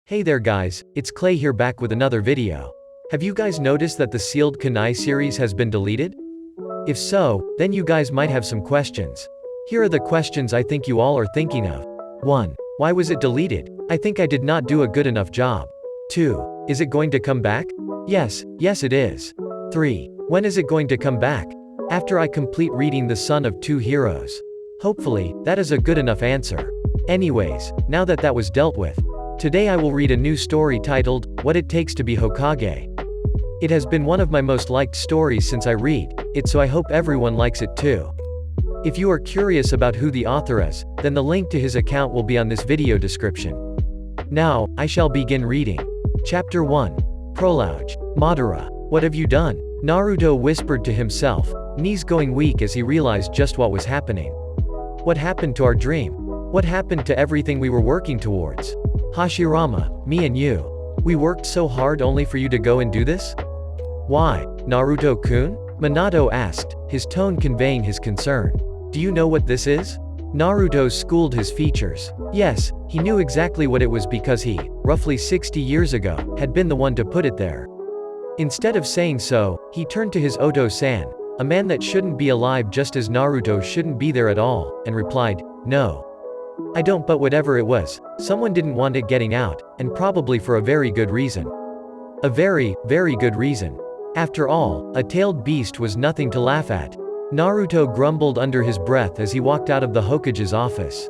Hey there guys, it's Klay here back with another video. Have you guys noticed that the sealed kunai series has been deleted? If so, then you guys might have some questions. Here are the questions I think you all are thinking of. 1. Why was it deleted? I think I did not do a good enough job. 2. Is it going to come back? Yes it is. 3. When is it going to come back? After I complete reading The Son of Two Heroes. Hopefully, that is a good enough answer. Anyways, now that that was dealt with, today I will read a new story titled, What It Takes to be Hokage. It has been one of my most liked stories since I read it, so I hope everyone likes it too. If you are curious about who the author is, then the link to his account will be on this video description. Now, I shall begin reading. Chapter 1. Prologue. Madara, what have you done? Naruto whispered to himself, knees going weak as he realized just what was happening. What happened to our dream? What happened to everything we were working towards? Hashirama, me and you. We worked so hard only for you to go and do this? Why, Naruto-kun? Minato asked, his tone conveying his concern. Do you know what this is? Naruto schooled his features. Yes, he knew exactly what it was because he, roughly 60 years ago, had been the one to put it there. Instead of saying so, he turned to his Oto-san, a man that shouldn't be alive just as Naruto shouldn't be there at all, and replied, no. I don't, but whatever it was, someone didn't want it getting out, and probably for a very good reason. A very, very good reason. After all, a tailed beast was nothing to laugh at. Naruto grumbled under his breath as he walked out of the Hokage's office.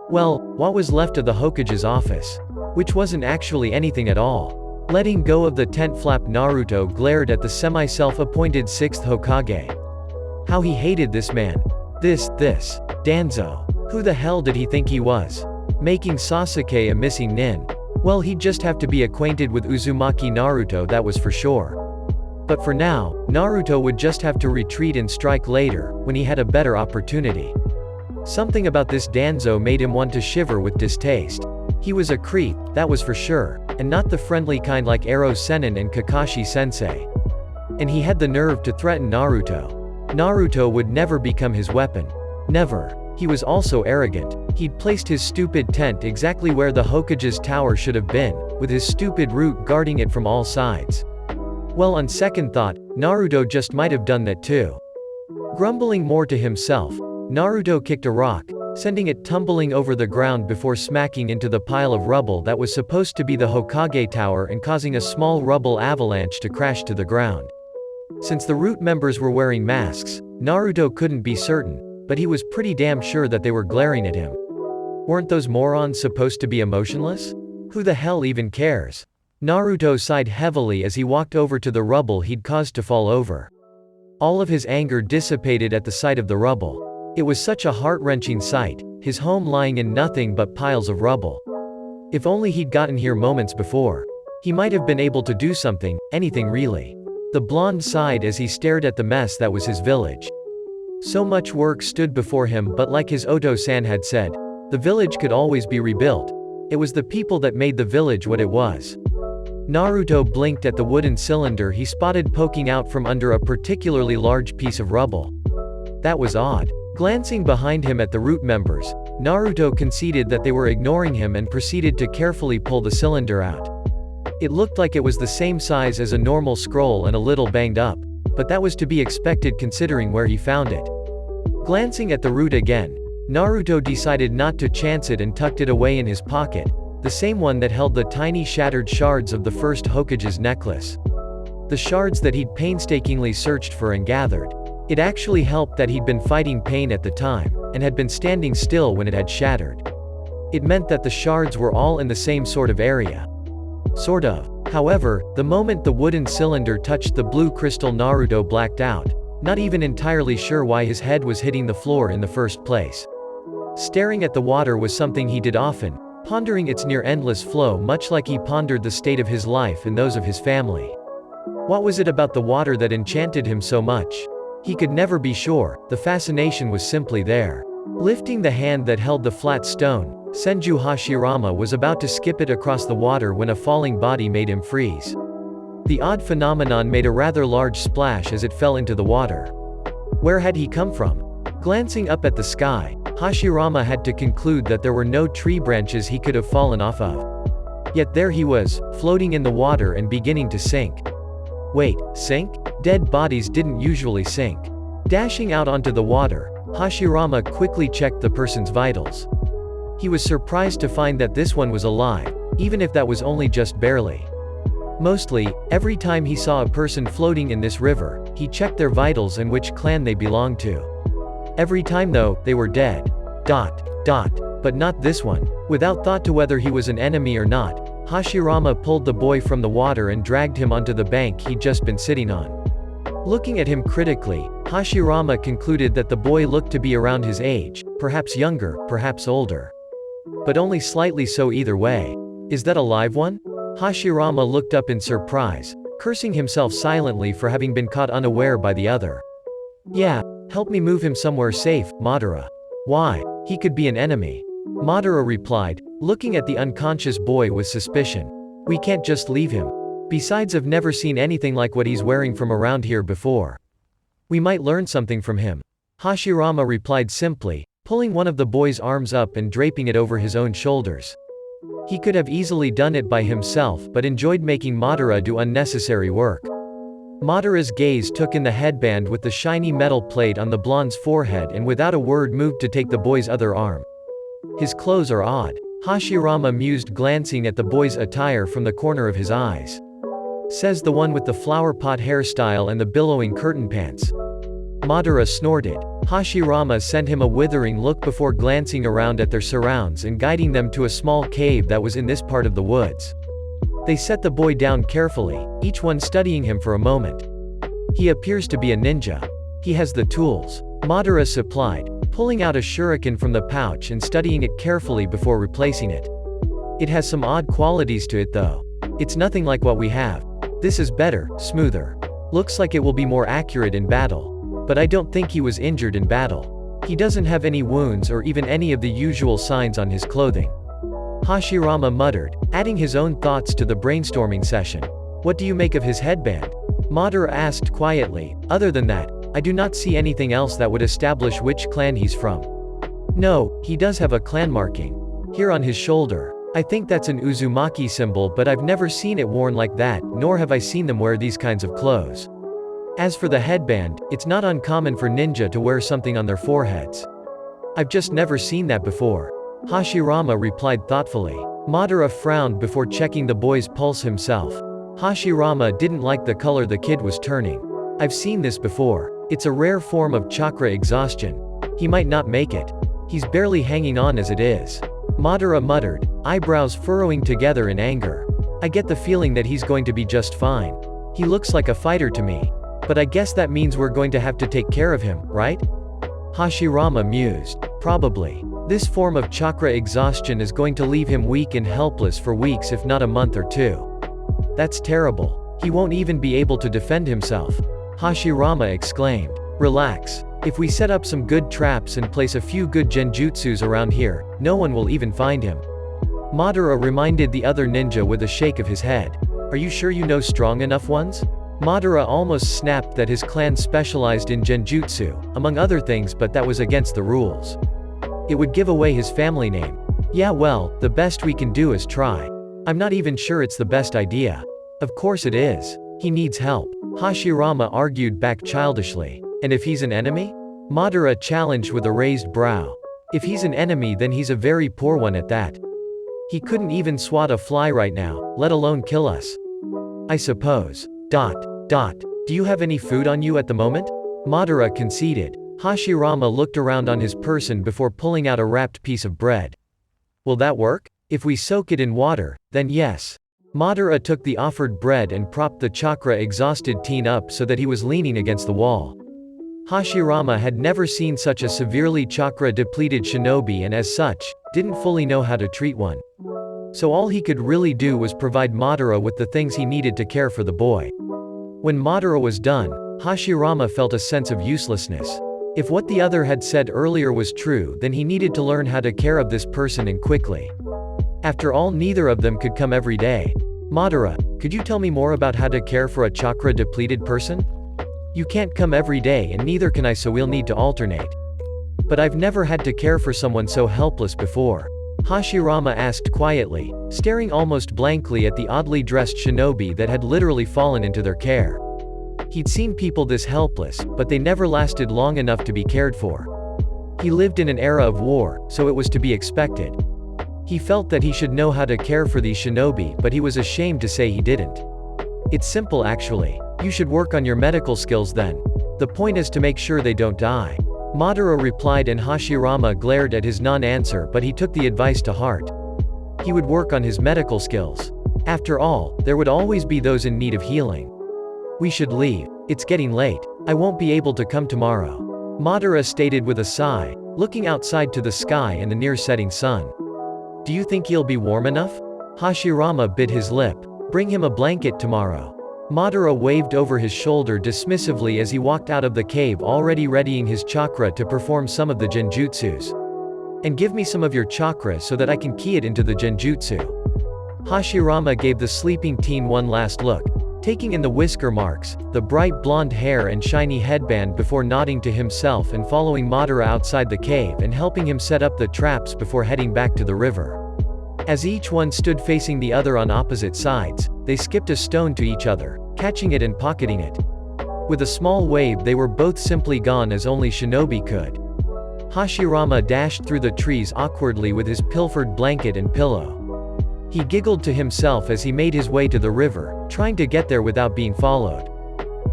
Well, what was left of the Hokage's office? Which wasn't actually anything at all. Letting go of the tent flap, Naruto glared at the semi-self-appointed 6th Hokage. How he hated this man. This Danzo. Who the hell did he think he was? Making Sasuke a missing nin. Well, he'd just have to be acquainted with Uzumaki Naruto, that was for sure. But for now, Naruto would just have to retreat and strike later, when he had a better opportunity. Something about this Danzo made him want to shiver with distaste. He was a creep, that was for sure, and not the friendly kind like Ero Sennin and Kakashi-sensei. And he had the nerve to threaten Naruto. Naruto would never become his weapon. Never. He was also arrogant. He'd placed his stupid tent exactly where the Hokage's tower should have been, with his stupid root guarding it from all sides. Well, on second thought, Naruto just might have done that too. Grumbling more to himself, Naruto kicked a rock, sending it tumbling over the ground before smacking into the pile of rubble that was supposed to be the Hokage tower and causing a small rubble avalanche to crash to the ground. Since the root members were wearing masks, Naruto couldn't be certain, but he was pretty damn sure that they were glaring at him. Weren't those morons supposed to be emotionless? Who the hell even cares? Naruto sighed heavily as he walked over to the rubble he'd caused to fall over. All of his anger dissipated at the sight of the rubble. It was such a heart-wrenching sight, his home lying in nothing but piles of rubble. If only he'd gotten here moments before. He might have been able to do something, anything really. The blonde sighed as he stared at the mess that was his village. So much work stood before him, but like his Oto-san had said, the village could always be rebuilt. It was the people that made the village what it was. Naruto blinked at the wooden cylinder he spotted poking out from under a particularly large piece of rubble. That was odd. Glancing behind him at the root members, Naruto conceded that they were ignoring him and proceeded to carefully pull the cylinder out. It looked like it was the same size as a normal scroll and a little banged up, but that was to be expected considering where he found it. Glancing at the root again, Naruto decided not to chance it and tucked it away in his pocket, the same one that held the tiny shattered shards of the first Hokage's necklace. The shards that he'd painstakingly searched for and gathered. It actually helped that he'd been fighting pain at the time, and had been standing still when it had shattered. It meant that the shards were all in the same sort of area. Sort of. However, the moment the wooden cylinder touched the blue crystal, Naruto blacked out, not even entirely sure why his head was hitting the floor in the first place. Staring at the water was something he did often, pondering its near-endless flow much like he pondered the state of his life and those of his family. What was it about the water that enchanted him so much? He could never be sure, the fascination was simply there. Lifting the hand that held the flat stone, Senju Hashirama was about to skip it across the water when a falling body made him freeze. The odd phenomenon made a rather large splash as it fell into the water. Where had he come from? Glancing up at the sky, Hashirama had to conclude that there were no tree branches he could have fallen off of. Yet there he was, floating in the water and beginning to sink. Wait, sink? Dead bodies didn't usually sink. Dashing out onto the water, Hashirama quickly checked the person's vitals. He was surprised to find that this one was alive, even if that was only just barely. Mostly, every time he saw a person floating in this river, he checked their vitals and which clan they belonged to. Every time though, they were dead. But not this one. Without thought to whether he was an enemy or not, Hashirama pulled the boy from the water and dragged him onto the bank he'd just been sitting on. Looking at him critically, Hashirama concluded that the boy looked to be around his age, perhaps younger, perhaps older. But only slightly so either way. Is that a live one? Hashirama looked up in surprise, cursing himself silently for having been caught unaware by the other. Yeah, help me move him somewhere safe, Madara. Why? He could be an enemy. Madara replied, looking at the unconscious boy with suspicion. We can't just leave him. Besides, I've never seen anything like what he's wearing from around here before. We might learn something from him. Hashirama replied simply, pulling one of the boy's arms up and draping it over his own shoulders. He could have easily done it by himself but enjoyed making Madara do unnecessary work. Madara's gaze took in the headband with the shiny metal plate on the blonde's forehead and without a word moved to take the boy's other arm. His clothes are odd. Hashirama mused, glancing at the boy's attire from the corner of his eyes. Says the one with the flower pot hairstyle and the billowing curtain pants. Madara snorted. Hashirama sent him a withering look before glancing around at their surrounds and guiding them to a small cave that was in this part of the woods. They set the boy down carefully, each one studying him for a moment. He appears to be a ninja. He has the tools Madara supplied, pulling out a shuriken from the pouch and studying it carefully before replacing it. It has some odd qualities to it though. It's nothing like what we have. This is better, smoother. Looks like it will be more accurate in battle. But I don't think he was injured in battle. He doesn't have any wounds or even any of the usual signs on his clothing. Hashirama muttered, adding his own thoughts to the brainstorming session. What do you make of his headband? Madara asked quietly. Other than that, I do not see anything else that would establish which clan he's from. No, he does have a clan marking. Here on his shoulder. I think that's an Uzumaki symbol, but I've never seen it worn like that, nor have I seen them wear these kinds of clothes. As for the headband, it's not uncommon for ninja to wear something on their foreheads. I've just never seen that before. Hashirama replied thoughtfully. Madara frowned before checking the boy's pulse himself. Hashirama didn't like the color the kid was turning. I've seen this before. It's a rare form of chakra exhaustion. He might not make it. He's barely hanging on as it is. Madara muttered, eyebrows furrowing together in anger. I get the feeling that he's going to be just fine. He looks like a fighter to me. But I guess that means we're going to have to take care of him, right? Hashirama mused. Probably. This form of chakra exhaustion is going to leave him weak and helpless for weeks if not a month or two. That's terrible. He won't even be able to defend himself. Hashirama exclaimed. Relax. If we set up some good traps and place a few good genjutsus around here, no one will even find him. Madara reminded the other ninja with a shake of his head. Are you sure you know strong enough ones? Madara almost snapped that his clan specialized in genjutsu, among other things, but that was against the rules. It would give away his family name. Yeah, well, the best we can do is try. I'm not even sure it's the best idea. Of course it is. He needs help. Hashirama argued back childishly. And if he's an enemy? Madara challenged with a raised brow. If he's an enemy, then he's a very poor one at that. He couldn't even swat a fly right now, let alone kill us. I suppose. Do you have any food on you at the moment? Madara conceded. Hashirama looked around on his person before pulling out a wrapped piece of bread. Will that work? If we soak it in water, then yes. Madara took the offered bread and propped the chakra-exhausted teen up so that he was leaning against the wall. Hashirama had never seen such a severely chakra-depleted shinobi and as such, didn't fully know how to treat one. So all he could really do was provide Madara with the things he needed to care for the boy. When Madara was done, Hashirama felt a sense of uselessness. If what the other had said earlier was true, then he needed to learn how to care of this person and quickly. After all, neither of them could come every day. Madara, could you tell me more about how to care for a chakra-depleted person? You can't come every day and neither can I, so we'll need to alternate. But I've never had to care for someone so helpless before. Hashirama asked quietly, staring almost blankly at the oddly dressed shinobi that had literally fallen into their care. He'd seen people this helpless, but they never lasted long enough to be cared for. He lived in an era of war, so it was to be expected. He felt that he should know how to care for these shinobi, but he was ashamed to say he didn't. It's simple actually. You should work on your medical skills then. The point is to make sure they don't die. Madara replied, and Hashirama glared at his non-answer, but he took the advice to heart. He would work on his medical skills. After all, there would always be those in need of healing. We should leave. It's getting late. I won't be able to come tomorrow. Madara stated with a sigh, looking outside to the sky and the near-setting sun. Do you think he'll be warm enough? Hashirama bit his lip. Bring him a blanket tomorrow. Madara waved over his shoulder dismissively as he walked out of the cave, already readying his chakra to perform some of the genjutsus. And give me some of your chakra so that I can key it into the genjutsu. Hashirama gave the sleeping teen one last look, taking in the whisker marks, the bright blonde hair and shiny headband before nodding to himself and following Madara outside the cave and helping him set up the traps before heading back to the river. As each one stood facing the other on opposite sides, they skipped a stone to each other, catching it and pocketing it. With a small wave they were both simply gone as only shinobi could. Hashirama dashed through the trees awkwardly with his pilfered blanket and pillow. He giggled to himself as he made his way to the river, trying to get there without being followed.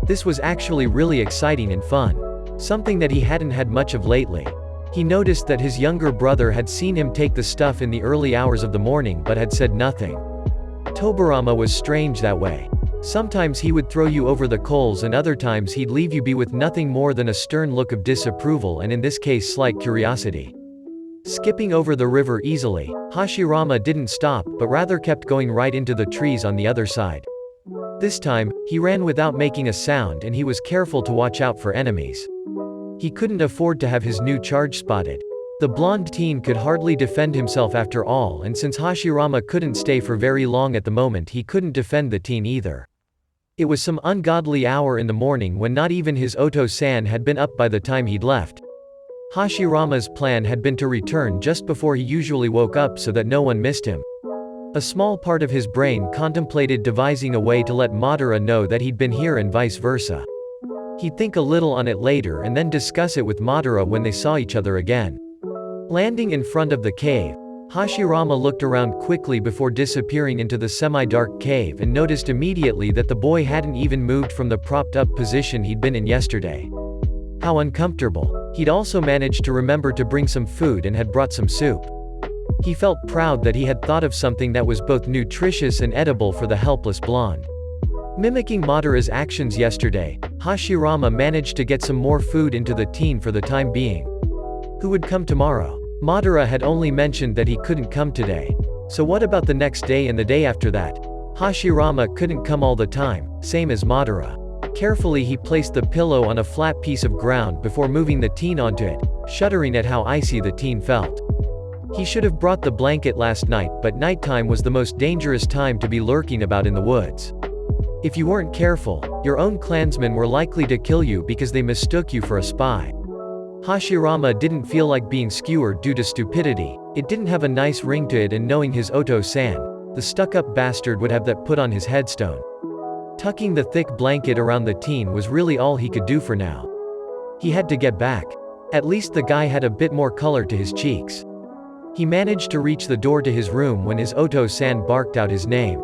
This was actually really exciting and fun. Something that he hadn't had much of lately. He noticed that his younger brother had seen him take the stuff in the early hours of the morning but had said nothing. Tobirama was strange that way. Sometimes he would throw you over the coals and other times he'd leave you be with nothing more than a stern look of disapproval and in this case slight curiosity. Skipping over the river easily, Hashirama didn't stop but rather kept going right into the trees on the other side. This time, he ran without making a sound and he was careful to watch out for enemies. He couldn't afford to have his new charge spotted. The blonde teen could hardly defend himself after all, and since Hashirama couldn't stay for very long at the moment, he couldn't defend the teen either. It was some ungodly hour in the morning when not even his Oto-san had been up by the time he'd left. Hashirama's plan had been to return just before he usually woke up so that no one missed him. A small part of his brain contemplated devising a way to let Madara know that he'd been here and vice versa. He'd think a little on it later and then discuss it with Madara when they saw each other again. Landing in front of the cave, Hashirama looked around quickly before disappearing into the semi-dark cave and noticed immediately that the boy hadn't even moved from the propped-up position he'd been in yesterday. How uncomfortable. He'd also managed to remember to bring some food and had brought some soup. He felt proud that he had thought of something that was both nutritious and edible for the helpless blonde. Mimicking Madara's actions yesterday, Hashirama managed to get some more food into the teen for the time being. Who would come tomorrow? Madara had only mentioned that he couldn't come today. So what about the next day and the day after that? Hashirama couldn't come all the time, same as Madara. Carefully he placed the pillow on a flat piece of ground before moving the teen onto it, shuddering at how icy the teen felt. He should have brought the blanket last night, but nighttime was the most dangerous time to be lurking about in the woods. If you weren't careful, your own clansmen were likely to kill you because they mistook you for a spy. Hashirama didn't feel like being skewered due to stupidity. It didn't have a nice ring to it, and knowing his Oto-san, the stuck-up bastard would have that put on his headstone. Tucking the thick blanket around the teen was really all he could do for now. He had to get back. At least the guy had a bit more color to his cheeks. He managed to reach the door to his room when his Oto-san barked out his name.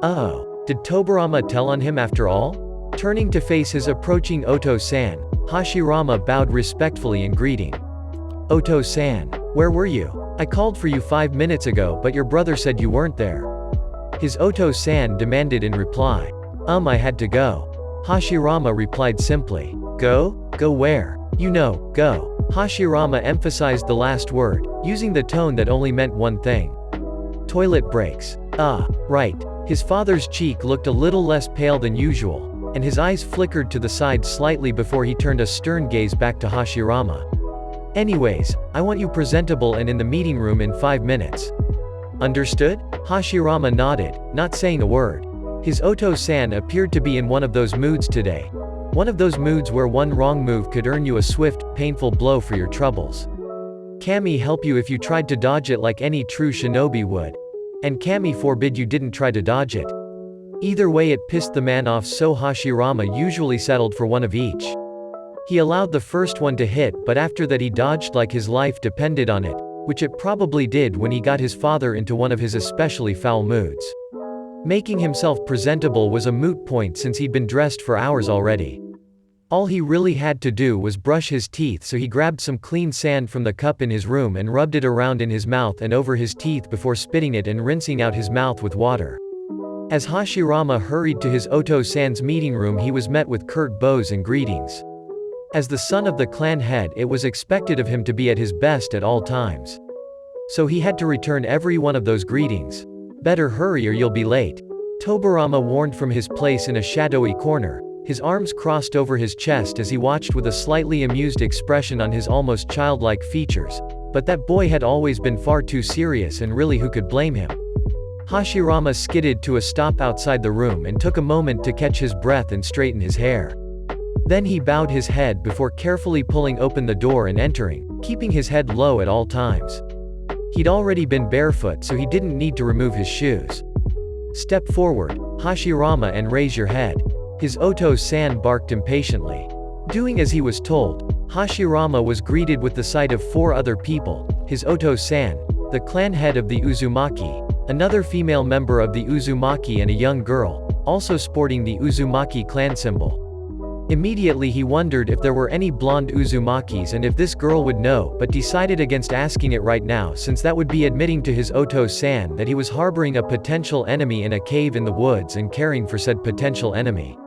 Oh, did Tobirama tell on him after all? Turning to face his approaching Oto-san, Hashirama bowed respectfully in greeting. Oto-san, where were you? I called for you 5 minutes ago but your brother said you weren't there. His Oto-san demanded in reply. I had to go. Hashirama replied simply. Go? Go where? You know, go. Hashirama emphasized the last word, using the tone that only meant one thing. Toilet breaks. Right. His father's cheek looked a little less pale than usual, and his eyes flickered to the side slightly before he turned a stern gaze back to Hashirama. Anyways, I want you presentable and in the meeting room in 5 minutes. Understood? Hashirama nodded, not saying a word. His Oto-san appeared to be in one of those moods today. One of those moods where one wrong move could earn you a swift, painful blow for your troubles. Kami help you if you tried to dodge it like any true shinobi would. And Kami forbid you didn't try to dodge it. Either way it pissed the man off, so Hashirama usually settled for one of each. He allowed the first one to hit, but after that he dodged like his life depended on it, which it probably did when he got his father into one of his especially foul moods. Making himself presentable was a moot point since he'd been dressed for hours already. All he really had to do was brush his teeth, so he grabbed some clean sand from the cup in his room and rubbed it around in his mouth and over his teeth before spitting it and rinsing out his mouth with water. As Hashirama hurried to his Oto-san's meeting room, he was met with curt bows and greetings. As the son of the clan head, it was expected of him to be at his best at all times. So he had to return every one of those greetings. Better hurry or you'll be late. Tobirama warned from his place in a shadowy corner, his arms crossed over his chest as he watched with a slightly amused expression on his almost childlike features. But that boy had always been far too serious, and really who could blame him? Hashirama skidded to a stop outside the room and took a moment to catch his breath and straighten his hair. Then he bowed his head before carefully pulling open the door and entering, keeping his head low at all times. He'd already been barefoot, so he didn't need to remove his shoes. Step forward, Hashirama, and raise your head. His Oto-san barked impatiently. Doing as he was told, Hashirama was greeted with the sight of 4 other people: his Oto-san, the clan head of the Uzumaki, another female member of the Uzumaki, and a young girl, also sporting the Uzumaki clan symbol. Immediately he wondered if there were any blonde Uzumakis and if this girl would know, but decided against asking it right now, since that would be admitting to his Oto-san that he was harboring a potential enemy in a cave in the woods and caring for said potential enemy.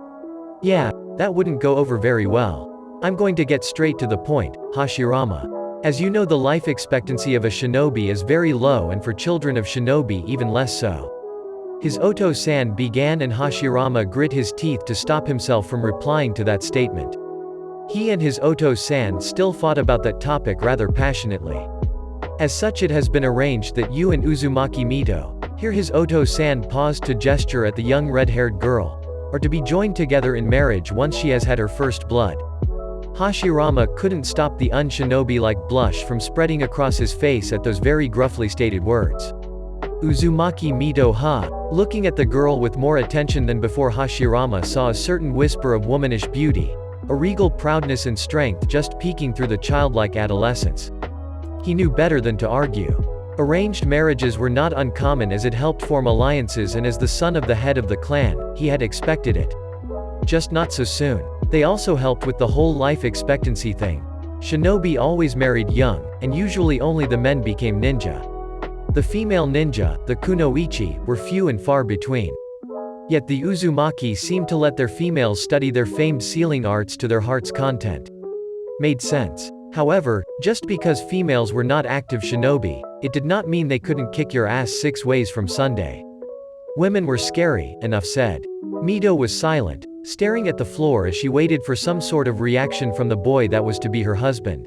Yeah, that wouldn't go over very well. I'm going to get straight to the point, Hashirama. As you know, the life expectancy of a shinobi is very low, and for children of shinobi even less so. His Oto-san began, and Hashirama grit his teeth to stop himself from replying to that statement. He and his Oto-san still fought about that topic rather passionately. As such, it has been arranged that you and Uzumaki Mito, here his Oto-san paused to gesture at the young red-haired girl, are to be joined together in marriage once she has had her first blood. Hashirama couldn't stop the un-shinobi-like blush from spreading across his face at those very gruffly stated words. Uzumaki Mito ha. Looking at the girl with more attention than before, Hashirama saw a certain whisper of womanish beauty, a regal proudness and strength just peeking through the childlike adolescence. He knew better than to argue. Arranged marriages were not uncommon, as it helped form alliances, and as the son of the head of the clan, he had expected it. Just not so soon. They also helped with the whole life expectancy thing. Shinobi always married young, and usually only the men became ninja. The female ninja, the kunoichi, were few and far between. Yet the Uzumaki seemed to let their females study their famed sealing arts to their heart's content. Made sense. However, just because females were not active shinobi, it did not mean they couldn't kick your ass 6 ways from Sunday. Women were scary, enough said. Mito was silent, staring at the floor as she waited for some sort of reaction from the boy that was to be her husband.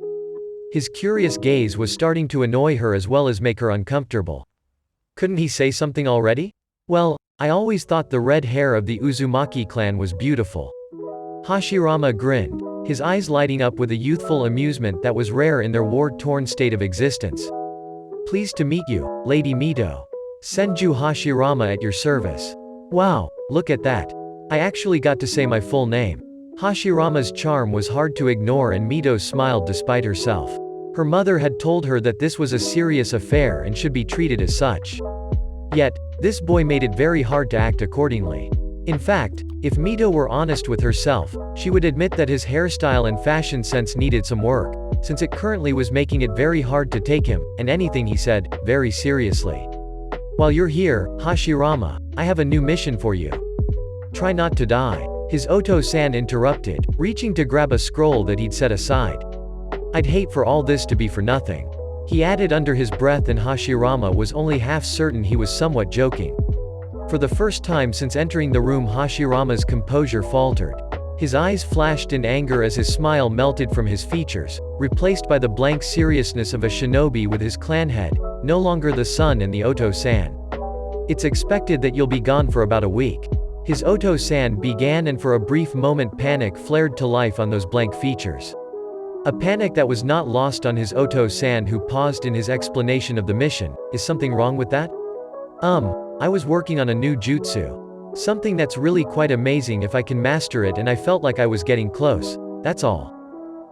His curious gaze was starting to annoy her as well as make her uncomfortable. Couldn't he say something already? Well, I always thought the red hair of the Uzumaki clan was beautiful. Hashirama grinned, his eyes lighting up with a youthful amusement that was rare in their war-torn state of existence. Pleased to meet you, Lady Mito. Senju Hashirama at your service. Wow, look at that. I actually got to say my full name. Hashirama's charm was hard to ignore, and Mito smiled despite herself. Her mother had told her that this was a serious affair and should be treated as such. Yet, this boy made it very hard to act accordingly. In fact, if Mito were honest with herself, she would admit that his hairstyle and fashion sense needed some work, since it currently was making it very hard to take him, and anything he said, very seriously. While you're here, Hashirama, I have a new mission for you. Try not to die. His Oto-san interrupted, reaching to grab a scroll that he'd set aside. I'd hate for all this to be for nothing. He added under his breath, and Hashirama was only half certain he was somewhat joking. For the first time since entering the room, Hashirama's composure faltered. His eyes flashed in anger as his smile melted from his features, replaced by the blank seriousness of a shinobi with his clan head, no longer the son and the Oto-san. It's expected that you'll be gone for about a week. His Oto-san began, and for a brief moment panic flared to life on those blank features. A panic that was not lost on his Oto-san, who paused in his explanation of the mission. Is something wrong with that? I was working on a new jutsu. Something that's really quite amazing if I can master it, and I felt like I was getting close. That's all.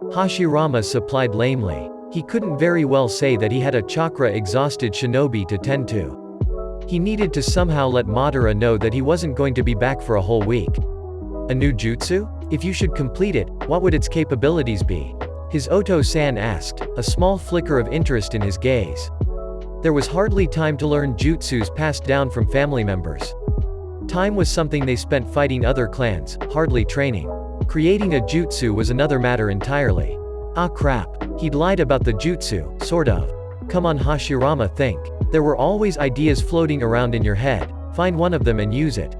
Hashirama supplied lamely. He couldn't very well say that he had a chakra-exhausted shinobi to tend to. He needed to somehow let Madara know that he wasn't going to be back for a whole week. A new jutsu? If you should complete it, what would its capabilities be? His Oto-san asked, a small flicker of interest in his gaze. There was hardly time to learn jutsus passed down from family members. Time was something they spent fighting other clans, hardly training. Creating a jutsu was another matter entirely. Ah crap. He'd lied about the jutsu, sort of. Come on Hashirama, think. There were always ideas floating around in your head. Find one of them and use it.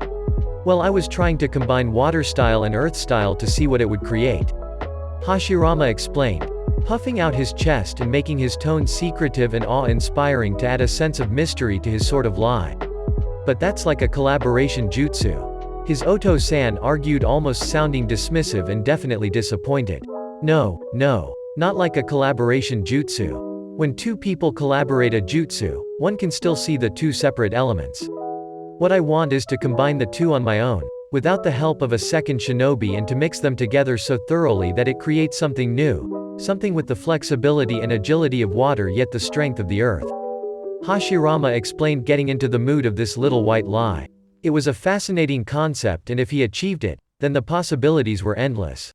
Well, I was trying to combine water style and earth style to see what it would create. Hashirama explained, puffing out his chest and making his tone secretive and awe-inspiring to add a sense of mystery to his sort of lie. But that's like a collaboration jutsu. His Oto-san argued, almost sounding dismissive and definitely disappointed. No, not like a collaboration jutsu. When two people collaborate a jutsu, one can still see the two separate elements. What I want is to combine the two on my own, without the help of a second shinobi, and to mix them together so thoroughly that it creates something new, something with the flexibility and agility of water yet the strength of the earth. Hashirama explained, getting into the mood of this little white lie. It was a fascinating concept, and if he achieved it, then the possibilities were endless.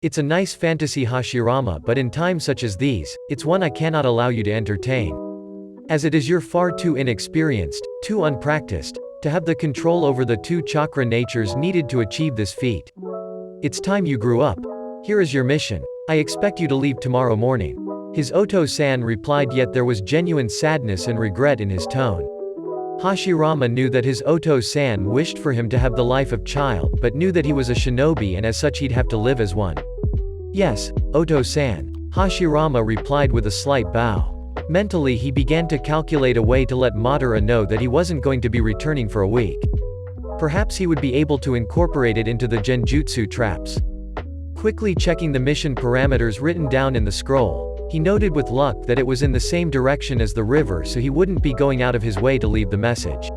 It's a nice fantasy, Hashirama, but in times such as these, it's one I cannot allow you to entertain. As it is, you're far too inexperienced, too unpracticed, to have the control over the two chakra natures needed to achieve this feat. It's time you grew up. Here is your mission. I expect you to leave tomorrow morning. His Oto-san replied, yet there was genuine sadness and regret in his tone. Hashirama knew that his Oto-san wished for him to have the life of child, but knew that he was a shinobi and as such he'd have to live as one. Yes, Oto-san. Hashirama replied with a slight bow. Mentally he began to calculate a way to let Madara know that he wasn't going to be returning for a week. Perhaps he would be able to incorporate it into the genjutsu traps. Quickly checking the mission parameters written down in the scroll, he noted with luck that it was in the same direction as the river, so he wouldn't be going out of his way to leave the message.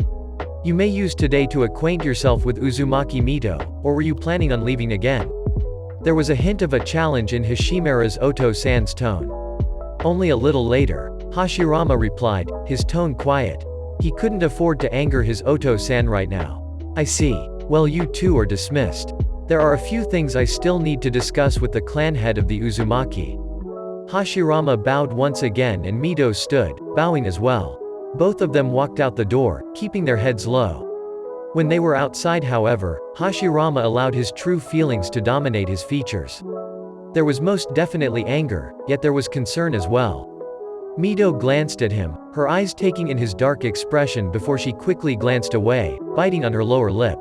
You may use today to acquaint yourself with Uzumaki Mito, or were you planning on leaving again? There was a hint of a challenge in Hashimura's Oto-san's tone. Only a little later, Hashirama replied, his tone quiet. He couldn't afford to anger his Oto-san right now. I see. Well, you two are dismissed. There are a few things I still need to discuss with the clan head of the Uzumaki. Hashirama bowed once again and Mito stood, bowing as well. Both of them walked out the door, keeping their heads low. When they were outside, however, Hashirama allowed his true feelings to dominate his features. There was most definitely anger, yet there was concern as well. Mito glanced at him, her eyes taking in his dark expression before she quickly glanced away, biting on her lower lip.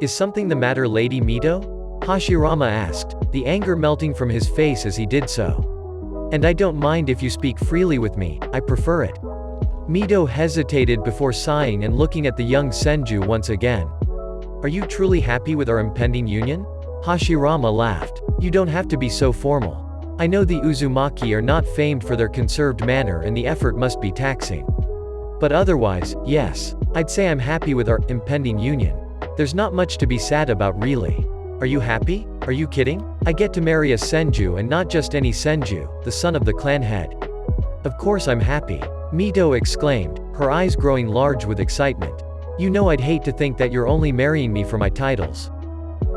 Is something the matter, Lady Mito? Hashirama asked, the anger melting from his face as he did so. And I don't mind if you speak freely with me, I prefer it. Mito hesitated before sighing and looking at the young Senju once again. Are you truly happy with our impending union? Hashirama laughed. You don't have to be so formal. I know the Uzumaki are not famed for their conserved manner and the effort must be taxing. But otherwise, yes, I'd say I'm happy with our impending union. There's not much to be sad about, really. Are you happy? Are you kidding? I get to marry a Senju, and not just any Senju, the son of the clan head. Of course I'm happy. Mito exclaimed, her eyes growing large with excitement. You know I'd hate to think that you're only marrying me for my titles.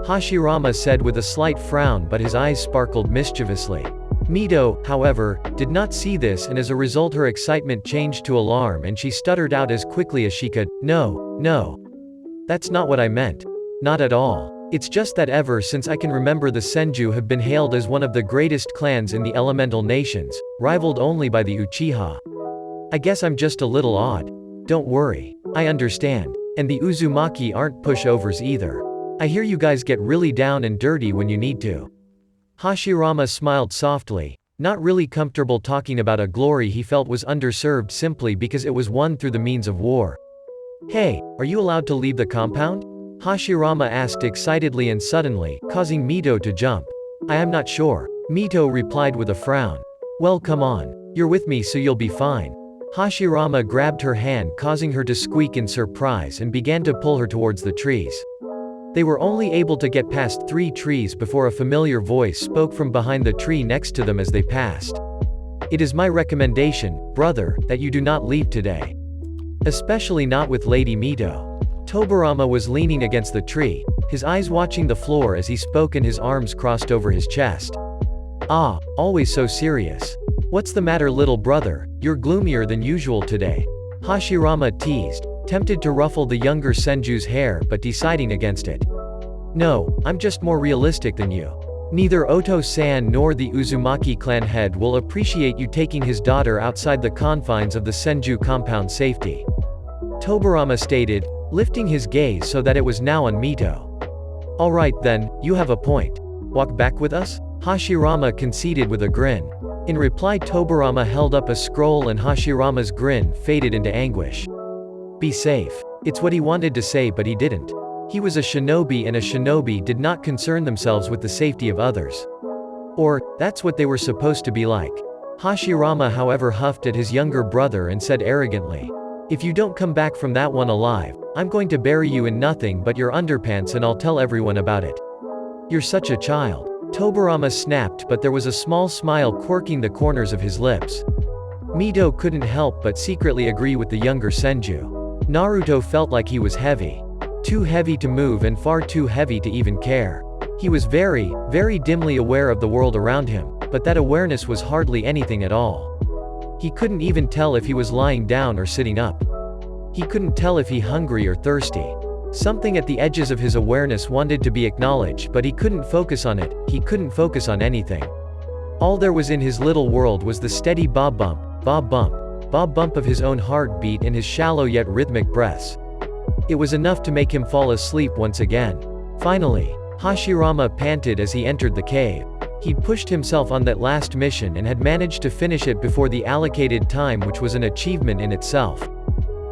Hashirama said with a slight frown, but his eyes sparkled mischievously. Mito, however, did not see this, and as a result her excitement changed to alarm and she stuttered out as quickly as she could, No. That's not what I meant. Not at all. It's just that ever since I can remember the Senju have been hailed as one of the greatest clans in the elemental nations, rivaled only by the Uchiha. I guess I'm just a little odd. Don't worry. I understand. And the Uzumaki aren't pushovers either. I hear you guys get really down and dirty when you need to. Hashirama smiled softly, not really comfortable talking about a glory he felt was underserved simply because it was won through the means of war. Hey, are you allowed to leave the compound? Hashirama asked excitedly and suddenly, causing Mito to jump. I am not sure. Mito replied with a frown. Well, come on. You're with me, so you'll be fine. Hashirama grabbed her hand, causing her to squeak in surprise, and began to pull her towards the trees. They were only able to get past 3 trees before a familiar voice spoke from behind the tree next to them as they passed. It is my recommendation, brother, that you do not leave today. Especially not with Lady Mito. Tobirama was leaning against the tree, his eyes watching the floor as he spoke and his arms crossed over his chest. Ah, always so serious. What's the matter, little brother? You're gloomier than usual today. Hashirama teased, tempted to ruffle the younger Senju's hair but deciding against it. No, I'm just more realistic than you. Neither Oto-san nor the Uzumaki clan head will appreciate you taking his daughter outside the confines of the Senju compound safety. Tobirama stated, lifting his gaze so that it was now on Mito. Alright then, you have a point. Walk back with us? Hashirama conceded with a grin. In reply, Tobirama held up a scroll and Hashirama's grin faded into anguish. Be safe. It's what he wanted to say, but he didn't. He was a shinobi, and a shinobi did not concern themselves with the safety of others. Or, that's what they were supposed to be like. Hashirama however huffed at his younger brother and said arrogantly, if you don't come back from that one alive, I'm going to bury you in nothing but your underpants and I'll tell everyone about it. You're such a child. Tobirama snapped, but there was a small smile quirking the corners of his lips. Mito couldn't help but secretly agree with the younger Senju. Naruto felt like he was heavy. Too heavy to move and far too heavy to even care. He was very, very dimly aware of the world around him, but that awareness was hardly anything at all. He couldn't even tell if he was lying down or sitting up. He couldn't tell if he hungry or thirsty. Something at the edges of his awareness wanted to be acknowledged, but he couldn't focus on it, he couldn't focus on anything. All there was in his little world was the steady bob bump of his own heartbeat and his shallow yet rhythmic breaths. It was enough to make him fall asleep once again. Finally, Hashirama panted as he entered the cave. He'd pushed himself on that last mission and had managed to finish it before the allocated time, which was an achievement in itself.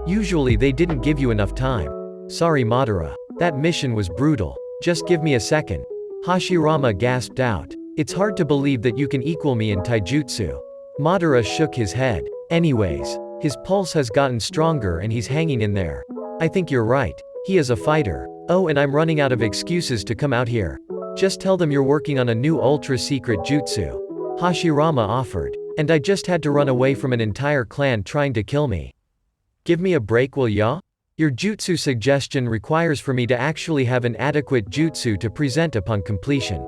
Usually they didn't give you enough time. Sorry Madara. That mission was brutal. Just give me a second. Hashirama gasped out. It's hard to believe that you can equal me in taijutsu. Madara shook his head. Anyways, his pulse has gotten stronger and he's hanging in there. I think you're right. He is a fighter. Oh, and I'm running out of excuses to come out here. Just tell them you're working on a new ultra-secret jutsu. Hashirama offered. And I just had to run away from an entire clan trying to kill me. Give me a break, will ya? Your jutsu suggestion requires for me to actually have an adequate jutsu to present upon completion.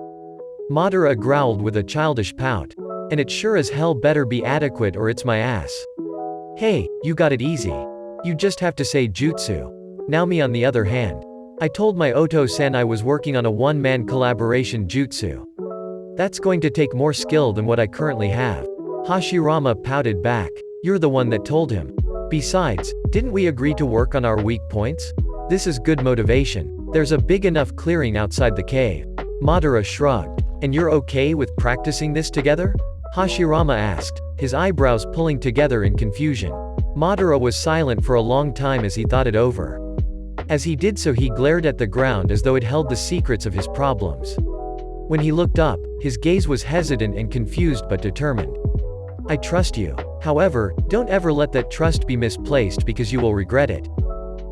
Madara growled with a childish pout. And it sure as hell better be adequate or it's my ass. Hey, you got it easy. You just have to say jutsu. Now me on the other hand. I told my Oto-san I was working on a one-man collaboration jutsu. That's going to take more skill than what I currently have. Hashirama pouted back. You're the one that told him. Besides, didn't we agree to work on our weak points? This is good motivation. There's a big enough clearing outside the cave. Madara shrugged. And you're okay with practicing this together? Hashirama asked, his eyebrows pulling together in confusion. Madara was silent for a long time as he thought it over. As he did so, he glared at the ground as though it held the secrets of his problems. When he looked up, his gaze was hesitant and confused but determined. I trust you. However, don't ever let that trust be misplaced because you will regret it.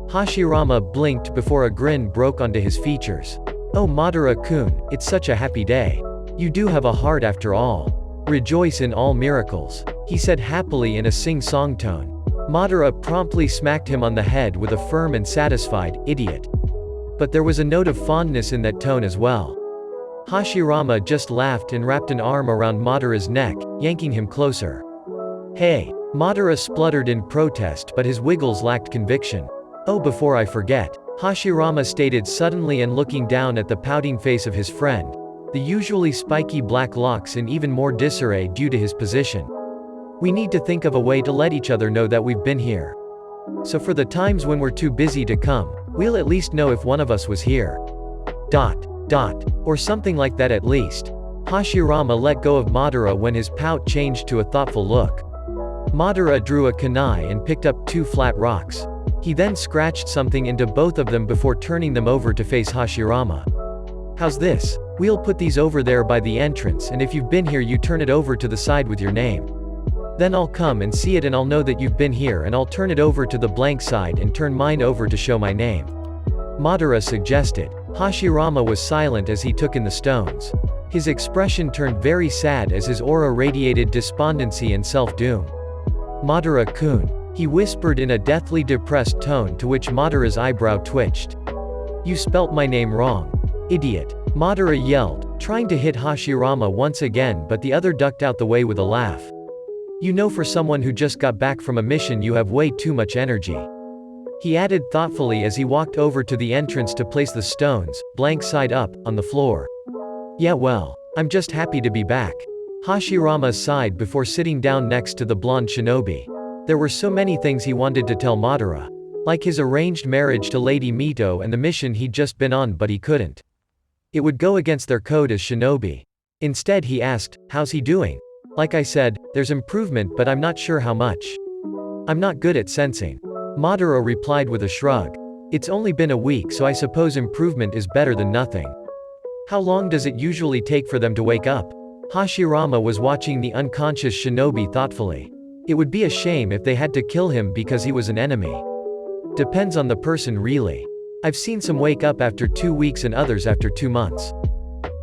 Hashirama blinked before a grin broke onto his features. Oh Madara-kun, it's such a happy day. You do have a heart after all. Rejoice in all miracles, he said happily in a sing-song tone. Madara promptly smacked him on the head with a firm and satisfied, idiot. But there was a note of fondness in that tone as well. Hashirama just laughed and wrapped an arm around Madara's neck, yanking him closer. Hey! Madara spluttered in protest, but his wiggles lacked conviction. Oh, before I forget, Hashirama stated suddenly and looking down at the pouting face of his friend. The usually spiky black locks in even more disarray due to his position. We need to think of a way to let each other know that we've been here. So for the times when we're too busy to come, we'll at least know if one of us was here. ... Or something like that at least. Hashirama let go of Madara when his pout changed to a thoughtful look. Madara drew a kunai and picked up 2 flat rocks. He then scratched something into both of them before turning them over to face Hashirama. How's this? We'll put these over there by the entrance, and if you've been here you turn it over to the side with your name. Then I'll come and see it and I'll know that you've been here and I'll turn it over to the blank side and turn mine over to show my name. Madara suggested. Hashirama was silent as he took in the stones. His expression turned very sad as his aura radiated despondency and self-doom. Madara-kun, he whispered in a deathly depressed tone, to which Madara's eyebrow twitched. You spelt my name wrong. Idiot. Madara yelled, trying to hit Hashirama once again, but the other ducked out the way with a laugh. You know, for someone who just got back from a mission you have way too much energy. He added thoughtfully as he walked over to the entrance to place the stones, blank side up, on the floor. Yeah, well, I'm just happy to be back. Hashirama sighed before sitting down next to the blonde shinobi. There were so many things he wanted to tell Madara. Like his arranged marriage to Lady Mito and the mission he'd just been on, but he couldn't. It would go against their code as shinobi. Instead he asked, how's he doing? Like I said, there's improvement, but I'm not sure how much. I'm not good at sensing. Madara replied with a shrug. It's only been a week, so I suppose improvement is better than nothing. How long does it usually take for them to wake up? Hashirama was watching the unconscious shinobi thoughtfully. It would be a shame if they had to kill him because he was an enemy. Depends on the person really. I've seen some wake up after 2 weeks and others after 2 months.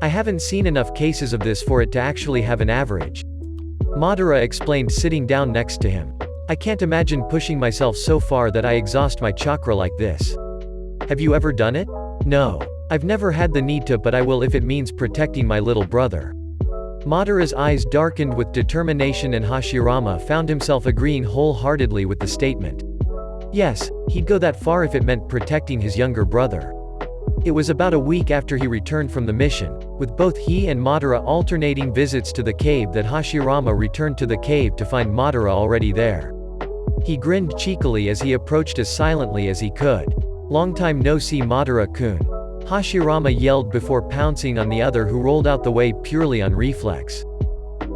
I haven't seen enough cases of this for it to actually have an average. Madara explained, sitting down next to him. I can't imagine pushing myself so far that I exhaust my chakra like this. Have you ever done it? No. I've never had the need to, but I will if it means protecting my little brother. Madara's eyes darkened with determination and Hashirama found himself agreeing wholeheartedly with the statement. Yes, he'd go that far if it meant protecting his younger brother. It was about a week after he returned from the mission, with both he and Madara alternating visits to the cave, that Hashirama returned to the cave to find Madara already there. He grinned cheekily as he approached as silently as he could. Long time no see, Madara-kun. Hashirama yelled before pouncing on the other, who rolled out the way purely on reflex.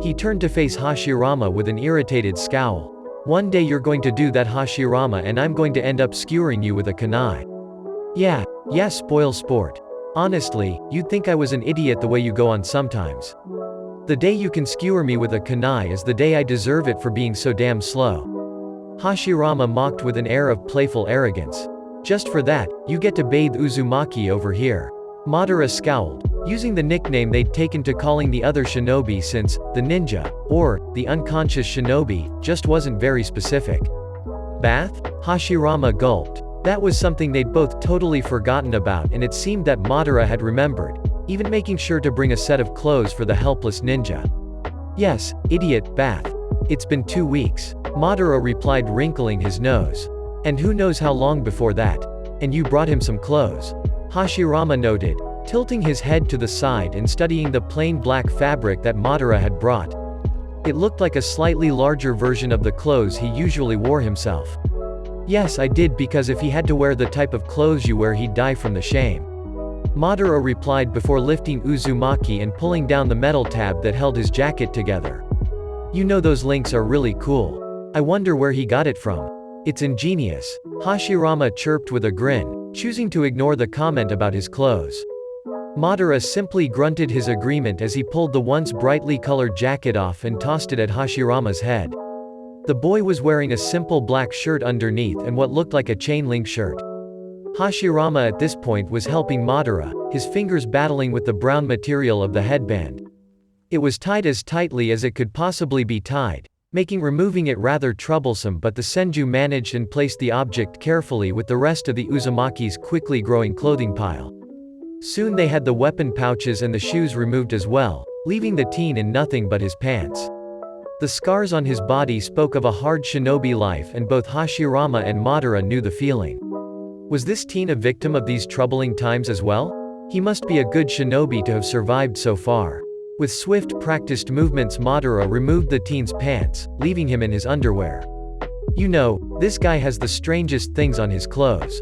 He turned to face Hashirama with an irritated scowl. One day you're going to do that, Hashirama, and I'm going to end up skewering you with a kunai. Yeah, spoil sport. Honestly, you'd think I was an idiot the way you go on sometimes. The day you can skewer me with a kunai is the day I deserve it for being so damn slow. Hashirama mocked with an air of playful arrogance. Just for that, you get to bathe Uzumaki over here. Madara scowled, using the nickname they'd taken to calling the other shinobi, since the ninja, or the unconscious shinobi, just wasn't very specific. Bath? Hashirama gulped. That was something they'd both totally forgotten about, and it seemed that Madara had remembered, even making sure to bring a set of clothes for the helpless ninja. Yes, idiot, bath. It's been 2 weeks. Madara replied, wrinkling his nose. And who knows how long before that. And you brought him some clothes. Hashirama noted, tilting his head to the side and studying the plain black fabric that Madara had brought. It looked like a slightly larger version of the clothes he usually wore himself. Yes, I did, because if he had to wear the type of clothes you wear he'd die from the shame. Madara replied before lifting Uzumaki and pulling down the metal tab that held his jacket together. You know, those links are really cool. I wonder where he got it from. It's ingenious. Hashirama chirped with a grin, choosing to ignore the comment about his clothes. Madara simply grunted his agreement as he pulled the once brightly colored jacket off and tossed it at Hashirama's head. The boy was wearing a simple black shirt underneath and what looked like a chain-link shirt. Hashirama at this point was helping Madara, his fingers battling with the brown material of the headband. It was tied as tightly as it could possibly be tied, making removing it rather troublesome, but the Senju managed and placed the object carefully with the rest of the Uzumaki's quickly growing clothing pile. Soon they had the weapon pouches and the shoes removed as well, leaving the teen in nothing but his pants. The scars on his body spoke of a hard shinobi life, and both Hashirama and Madara knew the feeling. Was this teen a victim of these troubling times as well? He must be a good shinobi to have survived so far. With swift, practiced movements, Madara removed the teen's pants, leaving him in his underwear. You know, this guy has the strangest things on his clothes.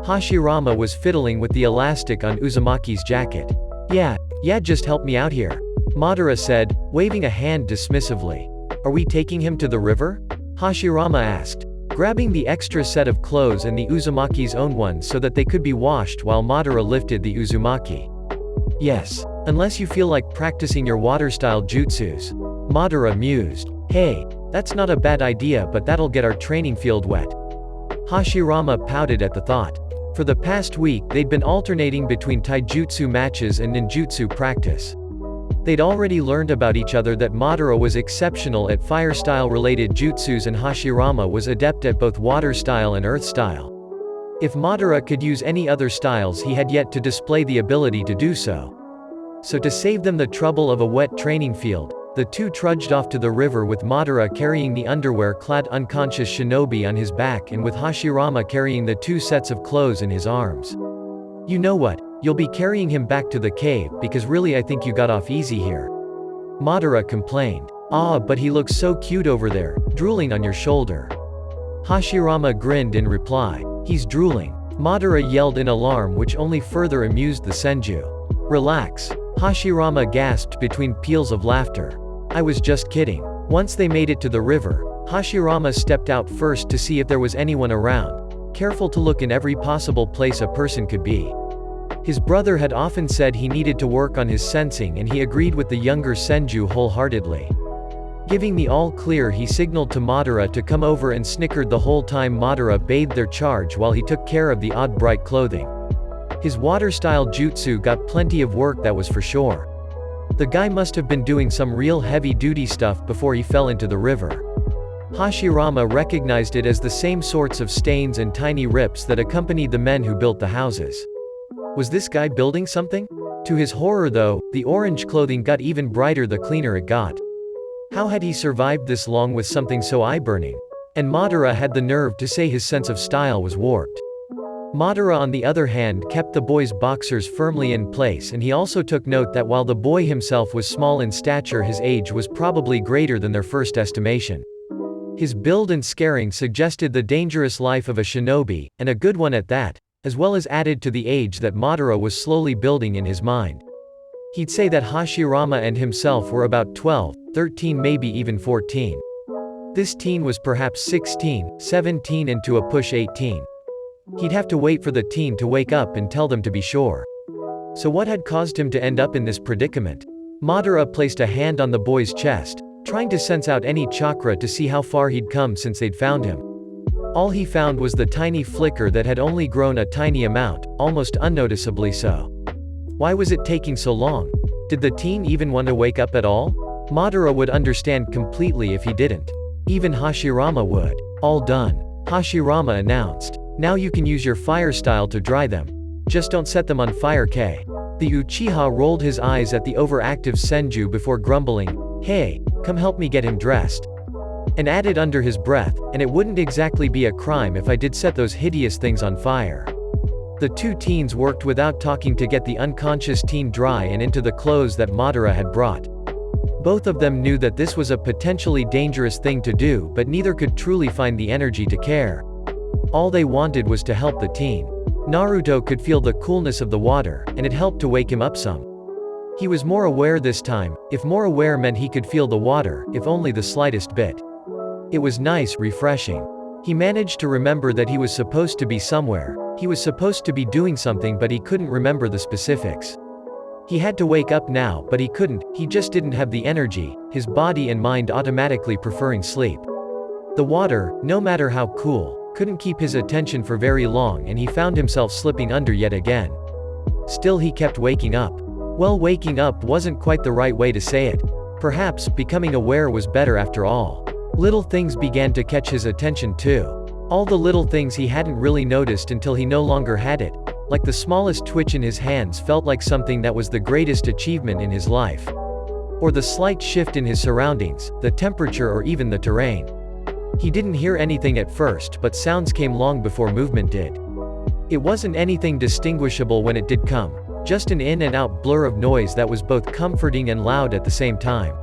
Hashirama was fiddling with the elastic on Uzumaki's jacket. Yeah, just help me out here. Madara said, waving a hand dismissively. Are we taking him to the river? Hashirama asked, grabbing the extra set of clothes and the Uzumaki's own ones so that they could be washed while Madara lifted the Uzumaki. Yes. Unless you feel like practicing your water-style jutsus. Madara mused. Hey, that's not a bad idea, but that'll get our training field wet. Hashirama pouted at the thought. For the past week they'd been alternating between taijutsu matches and ninjutsu practice. They'd already learned about each other that Madara was exceptional at fire-style related jutsus and Hashirama was adept at both water-style and earth-style. If Madara could use any other styles, he had yet to display the ability to do so. So to save them the trouble of a wet training field, the two trudged off to the river with Madara carrying the underwear-clad unconscious shinobi on his back and with Hashirama carrying the two sets of clothes in his arms. You know what? You'll be carrying him back to the cave, because really I think you got off easy here. Madara complained. Ah, but he looks so cute over there, drooling on your shoulder. Hashirama grinned in reply. He's drooling. Madara yelled in alarm, which only further amused the Senju. Relax. Hashirama gasped between peals of laughter. I was just kidding. Once they made it to the river, Hashirama stepped out first to see if there was anyone around, careful to look in every possible place a person could be. His brother had often said he needed to work on his sensing, and he agreed with the younger Senju wholeheartedly. Giving the all-clear, he signaled to Madara to come over and snickered the whole time Madara bathed their charge while he took care of the odd bright clothing. His water-style jutsu got plenty of work, that was for sure. The guy must have been doing some real heavy-duty stuff before he fell into the river. Hashirama recognized it as the same sorts of stains and tiny rips that accompanied the men who built the houses. Was this guy building something? To his horror though, the orange clothing got even brighter the cleaner it got. How had he survived this long with something so eye-burning? And Madara had the nerve to say his sense of style was warped. Madara on the other hand kept the boy's boxers firmly in place, and he also took note that while the boy himself was small in stature, his age was probably greater than their first estimation. His build and scaring suggested the dangerous life of a shinobi, and a good one at that, as well as added to the age that Madara was slowly building in his mind. He'd say that Hashirama and himself were about 12, 13, maybe even 14. This teen was perhaps 16, 17 and to a push 18. He'd have to wait for the teen to wake up and tell them to be sure. So what had caused him to end up in this predicament? Madara placed a hand on the boy's chest, trying to sense out any chakra to see how far he'd come since they'd found him. All he found was the tiny flicker that had only grown a tiny amount, almost unnoticeably so. Why was it taking so long? Did the teen even want to wake up at all? Madara would understand completely if he didn't. Even Hashirama would. All done. Hashirama announced. Now you can use your fire style to dry them. Just don't set them on fire, K. The Uchiha rolled his eyes at the overactive Senju before grumbling, hey, come help me get him dressed. And added under his breath, and it wouldn't exactly be a crime if I did set those hideous things on fire. The two teens worked without talking to get the unconscious teen dry and into the clothes that Madara had brought. Both of them knew that this was a potentially dangerous thing to do, but neither could truly find the energy to care. All they wanted was to help the teen. Naruto could feel the coolness of the water, and it helped to wake him up some. He was more aware this time, if more aware meant he could feel the water, if only the slightest bit. It was nice, refreshing. He managed to remember that he was supposed to be somewhere, he was supposed to be doing something, but he couldn't remember the specifics. He had to wake up now, but he couldn't, he just didn't have the energy, his body and mind automatically preferring sleep. The water, no matter how cool, couldn't keep his attention for very long, and he found himself slipping under yet again. Still he kept waking up. Well, waking up wasn't quite the right way to say it. Perhaps, becoming aware was better after all. Little things began to catch his attention too. All the little things he hadn't really noticed until he no longer had it. Like the smallest twitch in his hands felt like something that was the greatest achievement in his life. Or the slight shift in his surroundings, the temperature or even the terrain. He didn't hear anything at first, but sounds came long before movement did. It wasn't anything distinguishable when it did come, just an in and out blur of noise that was both comforting and loud at the same time.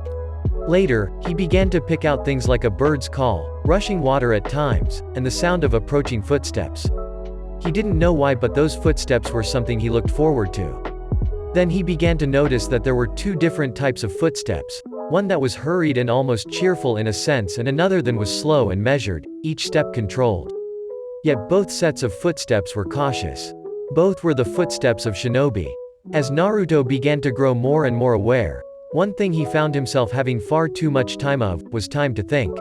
Later, he began to pick out things like a bird's call, rushing water at times, and the sound of approaching footsteps. He didn't know why, but those footsteps were something he looked forward to. Then he began to notice that there were two different types of footsteps, one that was hurried and almost cheerful in a sense, and another that was slow and measured, each step controlled. Yet both sets of footsteps were cautious. Both were the footsteps of shinobi. As Naruto began to grow more and more aware, one thing he found himself having far too much time of, was time to think.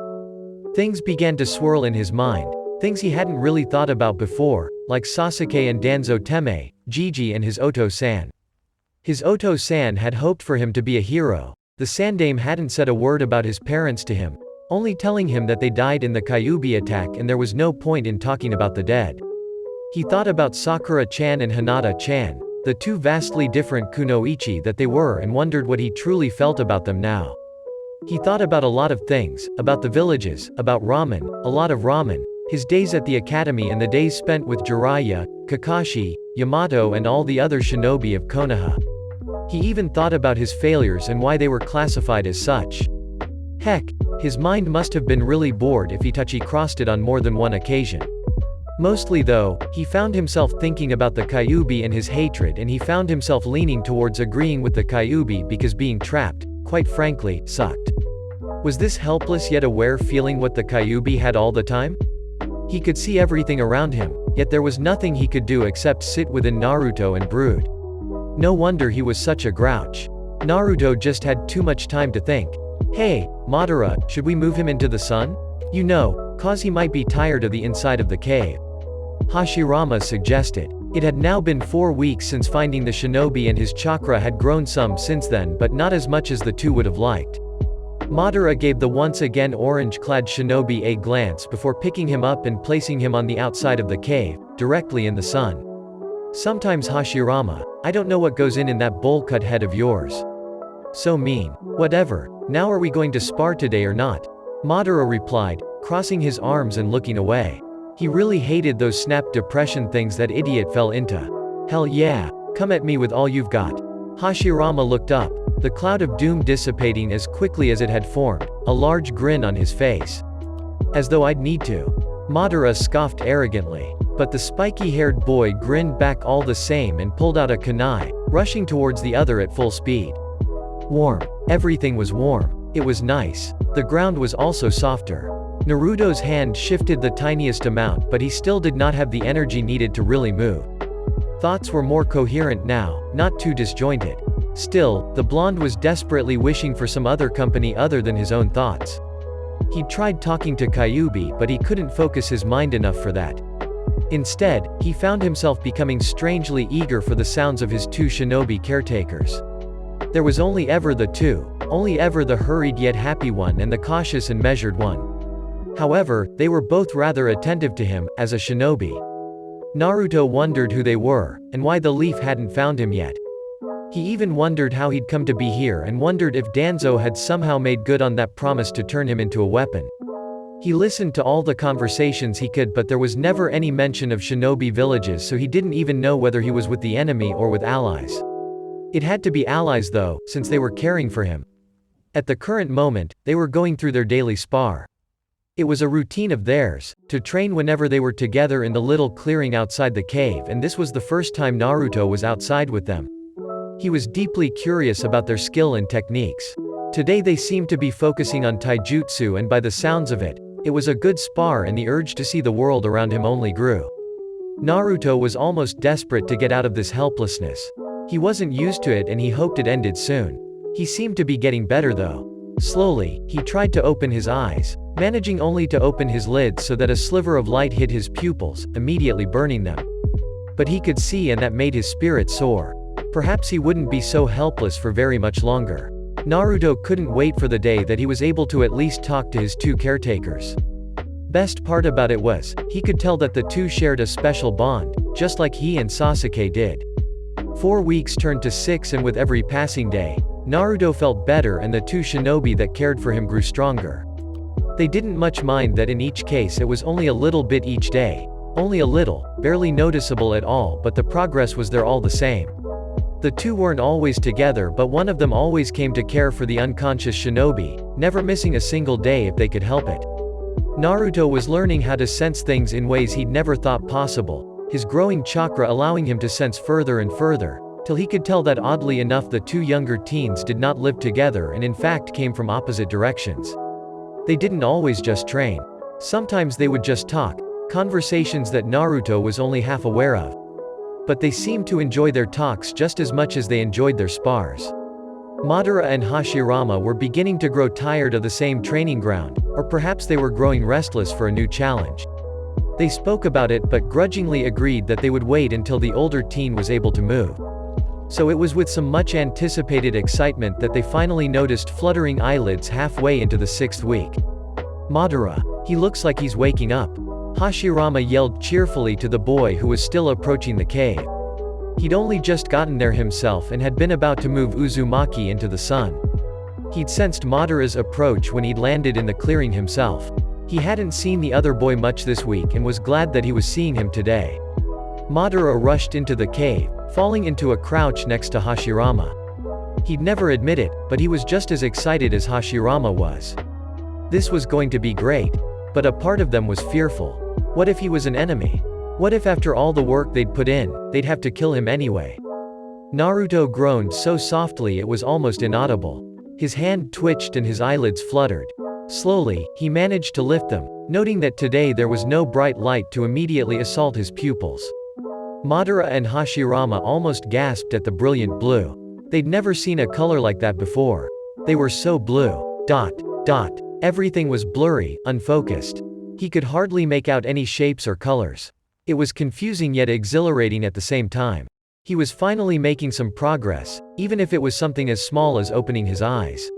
Things began to swirl in his mind, things he hadn't really thought about before, like Sasuke and Danzo Teme, Gigi and his Oto-san. His Oto-san had hoped for him to be a hero. The Sandame hadn't said a word about his parents to him, only telling him that they died in the Kyuubi attack and there was no point in talking about the dead. He thought about Sakura-chan and Hinata-chan, the two vastly different kunoichi that they were, and wondered what he truly felt about them now. He thought about a lot of things, about the villages, about ramen, a lot of ramen, his days at the academy and the days spent with Jiraiya, Kakashi, Yamato and all the other shinobi of Konoha. He even thought about his failures and why they were classified as such. Heck, his mind must have been really bored if Itachi crossed it on more than one occasion. Mostly though, he found himself thinking about the Kyuubi and his hatred, and he found himself leaning towards agreeing with the Kyuubi because being trapped, quite frankly, sucked. Was this helpless yet aware feeling what the Kyuubi had all the time? He could see everything around him, yet there was nothing he could do except sit within Naruto and brood. No wonder he was such a grouch. Naruto just had too much time to think. Hey, Madara, should we move him into the sun? You know, cause he might be tired of the inside of the cave. Hashirama suggested. It had now been 4 weeks since finding the shinobi and his chakra had grown some since then, but not as much as the two would have liked. Madara gave the once again orange-clad shinobi a glance before picking him up and placing him on the outside of the cave, directly in the sun. Sometimes Hashirama, I don't know what goes in that bowl-cut head of yours. So mean. Whatever, now are we going to spar today or not? Madara replied, crossing his arms and looking away. He really hated those snap depression things that idiot fell into. Hell yeah, come at me with all you've got. Hashirama looked up, the cloud of doom dissipating as quickly as it had formed, a large grin on his face. As though I'd need to. Madara scoffed arrogantly. But the spiky-haired boy grinned back all the same and pulled out a kunai, rushing towards the other at full speed. Warm. Everything was warm. It was nice. The ground was also softer. Naruto's hand shifted the tiniest amount, but he still did not have the energy needed to really move. Thoughts were more coherent now, not too disjointed. Still, the blonde was desperately wishing for some other company other than his own thoughts. He tried talking to Kyuubi, but he couldn't focus his mind enough for that. Instead, he found himself becoming strangely eager for the sounds of his two shinobi caretakers. There was only ever the two, only ever the hurried yet happy one and the cautious and measured one. However, they were both rather attentive to him, as a shinobi. Naruto wondered who they were, and why the leaf hadn't found him yet. He even wondered how he'd come to be here and wondered if Danzo had somehow made good on that promise to turn him into a weapon. He listened to all the conversations he could, but there was never any mention of shinobi villages, so he didn't even know whether he was with the enemy or with allies. It had to be allies though, since they were caring for him. At the current moment, they were going through their daily spar. It was a routine of theirs, to train whenever they were together in the little clearing outside the cave, and this was the first time Naruto was outside with them. He was deeply curious about their skill and techniques. Today they seemed to be focusing on taijutsu, and by the sounds of it, it was a good spar, and the urge to see the world around him only grew. Naruto was almost desperate to get out of this helplessness. He wasn't used to it and he hoped it ended soon. He seemed to be getting better though. Slowly, he tried to open his eyes, managing only to open his lids so that a sliver of light hit his pupils, immediately burning them. But he could see, and that made his spirit soar. Perhaps he wouldn't be so helpless for very much longer. Naruto couldn't wait for the day that he was able to at least talk to his two caretakers. Best part about it was, he could tell that the two shared a special bond, just like he and Sasuke did. 4 weeks turned to 6, and with every passing day, Naruto felt better and the two shinobi that cared for him grew stronger. They didn't much mind that in each case it was only a little bit each day. Only a little, barely noticeable at all, but the progress was there all the same. The two weren't always together, but one of them always came to care for the unconscious shinobi, never missing a single day if they could help it. Naruto was learning how to sense things in ways he'd never thought possible, his growing chakra allowing him to sense further and further, till he could tell that oddly enough the two younger teens did not live together and in fact came from opposite directions. They didn't always just train. Sometimes they would just talk, conversations that Naruto was only half aware of. But they seemed to enjoy their talks just as much as they enjoyed their spars. Madara and Hashirama were beginning to grow tired of the same training ground, or perhaps they were growing restless for a new challenge. They spoke about it but grudgingly agreed that they would wait until the older teen was able to move. So it was with some much anticipated excitement that they finally noticed fluttering eyelids halfway into the 6th week. Madara, he looks like he's waking up. Hashirama yelled cheerfully to the boy who was still approaching the cave. He'd only just gotten there himself and had been about to move Uzumaki into the sun. He'd sensed Madara's approach when he'd landed in the clearing himself. He hadn't seen the other boy much this week and was glad that he was seeing him today. Madara rushed into the cave, falling into a crouch next to Hashirama. He'd never admit it, but he was just as excited as Hashirama was. This was going to be great. But a part of them was fearful. What if he was an enemy? What if after all the work they'd put in, they'd have to kill him anyway? Naruto groaned so softly it was almost inaudible. His hand twitched and his eyelids fluttered. Slowly, he managed to lift them, noting that today there was no bright light to immediately assault his pupils. Madara and Hashirama almost gasped at the brilliant blue. They'd never seen a color like that before. They were so blue. Dot. Everything was blurry, unfocused. He could hardly make out any shapes or colors. It was confusing yet exhilarating at the same time. He was finally making some progress, even if it was something as small as opening his eyes.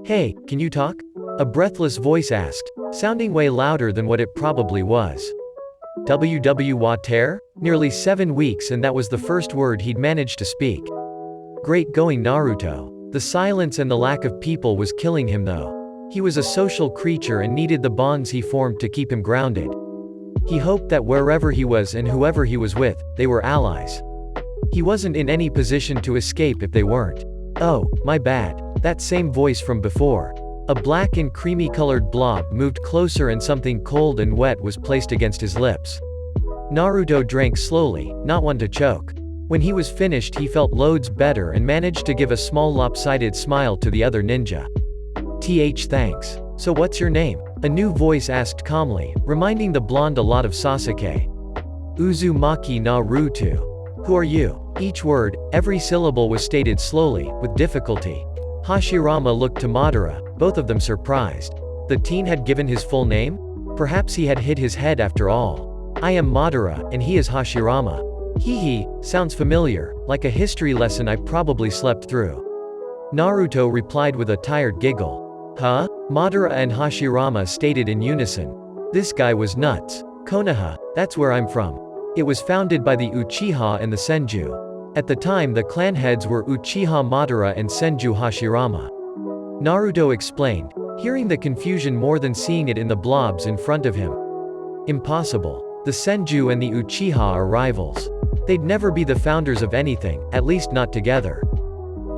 "Hey, can you talk?" a breathless voice asked, sounding way louder than what it probably was. Water? Nearly 7 weeks and that was the first word he'd managed to speak. Great going Naruto. The silence and the lack of people was killing him though. He was a social creature and needed the bonds he formed to keep him grounded. He hoped that wherever he was and whoever he was with, they were allies. He wasn't in any position to escape if they weren't. "Oh, my bad." That same voice from before. A black and creamy-colored blob moved closer and something cold and wet was placed against his lips. Naruto drank slowly, not one to choke. When he was finished he felt loads better and managed to give a small lopsided smile to the other ninja. Thanks. So what's your name? A new voice asked calmly, reminding the blonde a lot of Sasuke. Uzumaki Naruto. Who are you? Each word, every syllable was stated slowly, with difficulty. Hashirama looked to Madara, both of them surprised. The teen had given his full name? Perhaps he had hid his head after all. "I am Madara, and he is Hashirama." Sounds familiar, like a history lesson I probably slept through. Naruto replied with a tired giggle. "Huh?" Madara and Hashirama stated in unison. This guy was nuts. "Konoha, that's where I'm from. It was founded by the Uchiha and the Senju. At the time the clan heads were Uchiha Madara and Senju Hashirama." Naruto explained, hearing the confusion more than seeing it in the blobs in front of him. "Impossible. The Senju and the Uchiha are rivals. They'd never be the founders of anything, at least not together."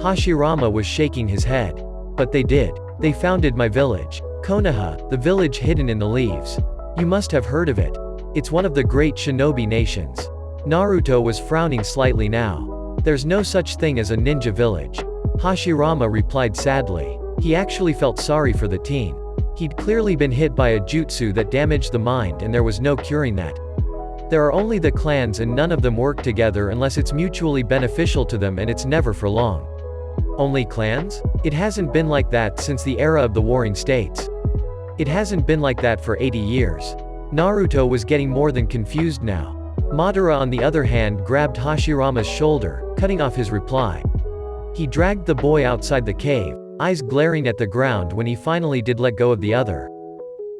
Hashirama was shaking his head. "But they did. They founded my village. Konoha, the village hidden in the leaves. You must have heard of it. It's one of the great shinobi nations." Naruto was frowning slightly now. "There's no such thing as a ninja village." Hashirama replied sadly. He actually felt sorry for the teen. He'd clearly been hit by a jutsu that damaged the mind and there was no curing that. There are only the clans and none of them work together unless it's mutually beneficial to them and it's never for long. Only clans? It hasn't been like that since the era of the Warring States. It hasn't been like that for 80 years. Naruto was getting more than confused now. Madara on the other hand grabbed Hashirama's shoulder, cutting off his reply. He dragged the boy outside the cave, eyes glaring at the ground when he finally did let go of the other.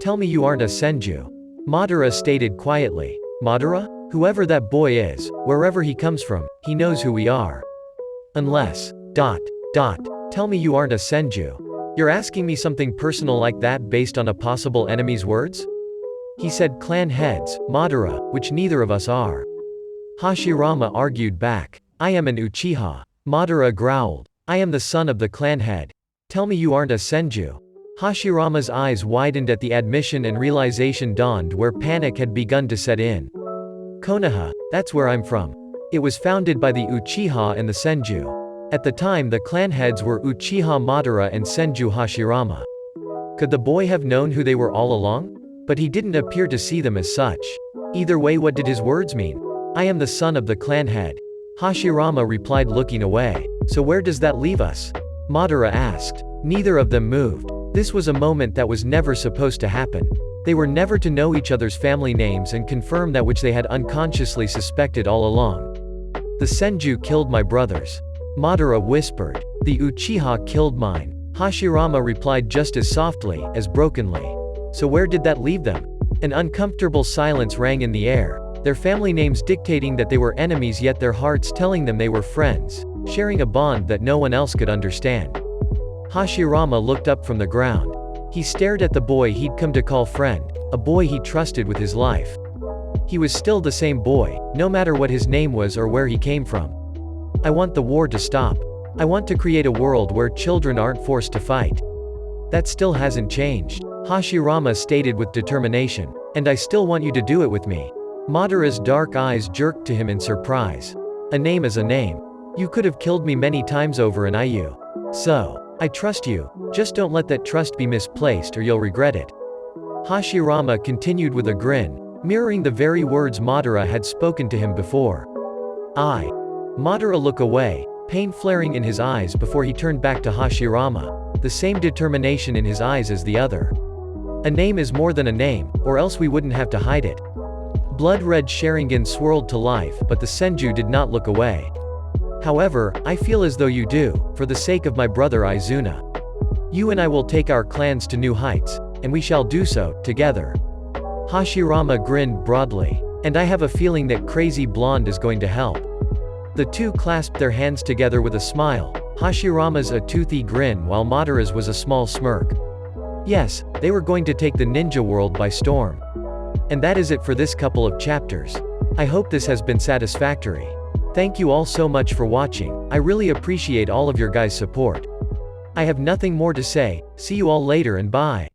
"Tell me you aren't a Senju." Madara stated quietly. "Madara? Whoever that boy is, wherever he comes from, he knows who we are. Unless... Tell me you aren't a Senju. You're asking me something personal like that based on a possible enemy's words?" He said clan heads, Madara, which neither of us are. Hashirama argued back. "I am an Uchiha." Madara growled. "I am the son of the clan head. Tell me you aren't a Senju." Hashirama's eyes widened at the admission and realization dawned where panic had begun to set in. "Konoha, that's where I'm from. It was founded by the Uchiha and the Senju. At the time the clan heads were Uchiha Madara and Senju Hashirama." Could the boy have known who they were all along? But he didn't appear to see them as such. Either way, what did his words mean? I am the son of the clan head. Hashirama replied, looking away. So where does that leave us? Madara asked. Neither of them moved. This was a moment that was never supposed to happen. They were never to know each other's family names and confirm that which they had unconsciously suspected all along. The Senju killed my brothers. Madara whispered. The Uchiha killed mine. Hashirama replied just as softly, as brokenly. So where did that leave them? An uncomfortable silence rang in the air, their family names dictating that they were enemies, yet their hearts telling them they were friends, sharing a bond that no one else could understand. Hashirama looked up from the ground. He stared at the boy he'd come to call friend, a boy he trusted with his life. He was still the same boy, no matter what his name was or where he came from. I want the war to stop. I want to create a world where children aren't forced to fight. That still hasn't changed, Hashirama stated with determination. And I still want you to do it with me. Madara's dark eyes jerked to him in surprise. A name is a name. You could have killed me many times over and So, I trust you, just don't let that trust be misplaced or you'll regret it. Hashirama continued with a grin, mirroring the very words Madara had spoken to him before. Madara looked away, pain flaring in his eyes before he turned back to Hashirama, the same determination in his eyes as the other. A name is more than a name, or else we wouldn't have to hide it. Blood-red Sharingan swirled to life, but the Senju did not look away. However, I feel as though you do, for the sake of my brother Izuna. You and I will take our clans to new heights, and we shall do so, together. Hashirama grinned broadly. And I have a feeling that Crazy Blonde is going to help. The two clasped their hands together with a smile, Hashirama's a toothy grin while Madara's was a small smirk. Yes, they were going to take the ninja world by storm. And that is it for this couple of chapters. I hope this has been satisfactory. Thank you all so much for watching, I really appreciate all of your guys' support. I have nothing more to say, see you all later and bye.